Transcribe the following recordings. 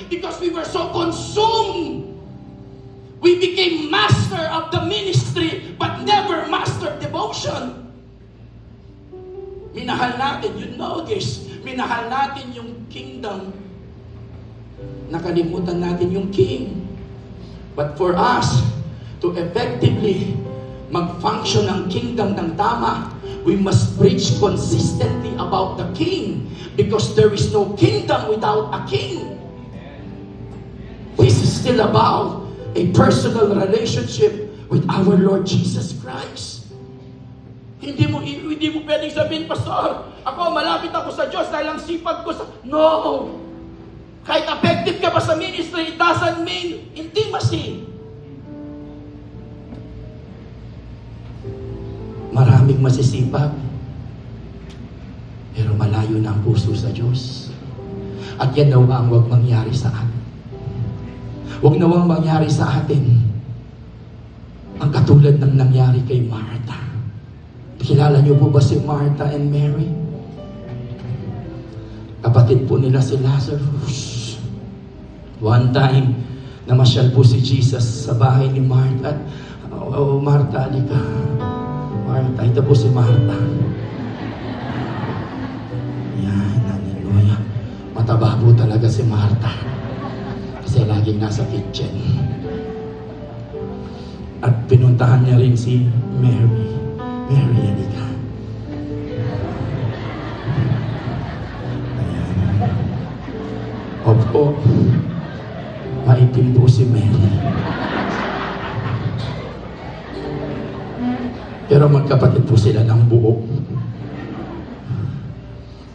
Because we were so consumed. We became master of the ministry, but never master devotion. Minahal natin, you know this, minahal natin yung kingdom. Nakalimutan natin yung king. But for us to effectively mag-function ang kingdom ng tama, we must preach consistently about the king, because there is no kingdom without a king. This is still about a personal relationship with our Lord Jesus Christ. Hindi mo pwedeng sabihin, Pastor, ako malapit ako sa Diyos dahil ang sipag ko sa... No! Kahit effective ka pa sa ministry, it doesn't mean intimacy. Maraming masisipag, pero malayo na ang puso sa Diyos. At yan nawa ang huwag mangyari sa atin. Huwag nawang mangyari sa atin ang katulad ng nangyari kay Martha. Kilala niyo po ba si Martha and Mary? Kapatid po nila si Lazarus. One time, namasyal po si Jesus sa bahay ni Martha. Oh, Martha, halika. Martha, ito po si Martha. Yan, hallelujah. Mataba po talaga si Martha. Kasi laging nasa kitchen. At pinuntahan niya rin si Mary. Mary, halika. Ayan. Opo, maitim po si Mary. Pero magkapatid po sila ng buo.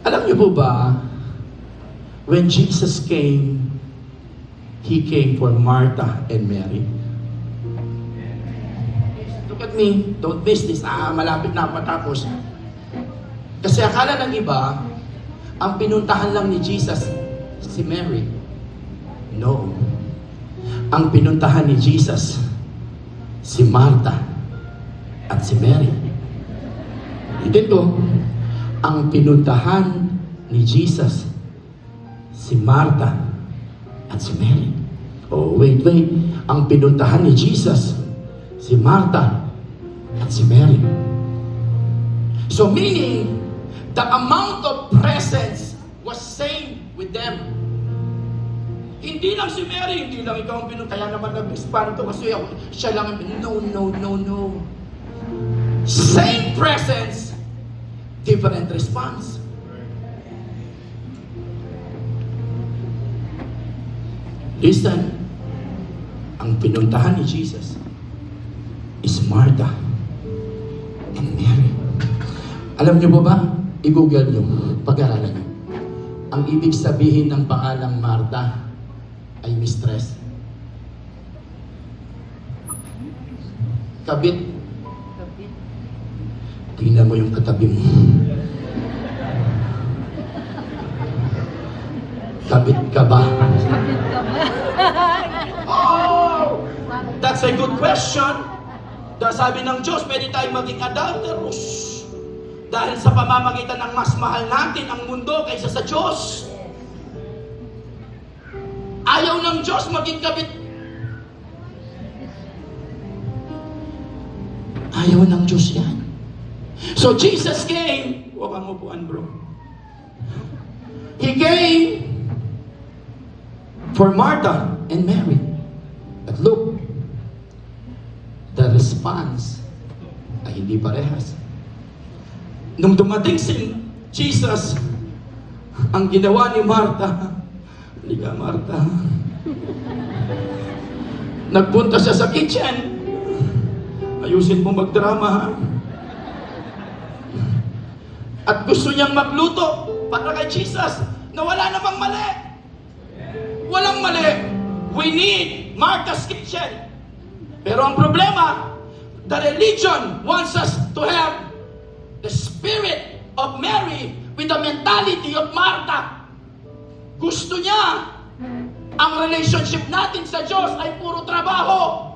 Alam niyo po ba, when Jesus came, He came for Martha and Mary. Look at me, don't miss this. Malapit na matapos. Kasi akala ng iba, ang pinuntahan lang ni Jesus, si Mary. No. Ang pinuntahan ni Jesus, si Martha at si Mary. Dito, ang pinuntahan ni Jesus, si Martha at si Mary. Oh, wait. Ang pinuntahan ni Jesus, si Martha at si Mary. So meaning, the amount of presence was same with them. Hindi lang si Mary, hindi lang ikaw ang pinuntahan. Kaya naman nag-expand to kasi siya lang. No. Same presence, different response. Listen, ang pinuntahan ni Jesus is Martha and Mary. Alam niyo ba? I-google niyo, pag-aralan niyo. Ang ibig sabihin ng pangalang Martha ay mistress. Kabit. Tingnan mo yung katabi mo. Kabit ka ba? Oh! That's a good question. Dahil sabi ng Diyos, pwede tayong maging adulterous. Dahil sa pamamagitan ng mas mahal natin ang mundo kaysa sa Diyos. Ayaw ng Diyos maging kabit. Ayaw ng Diyos yan. So Jesus came. Huwag kang upuan, bro. He came for Martha and Mary. But look, the response ay hindi parehas. Nung dumating si Jesus, ang ginawa ni Martha, halika Martha, nagpunta siya sa kitchen. Ayusin mo magdrama, ha? At gusto niyang magluto para kay Jesus na wala namang mali. Walang mali. We need Martha's kitchen. Pero ang problema, the religion wants us to have the spirit of Mary with the mentality of Martha. Gusto niya ang relationship natin sa Diyos ay puro trabaho.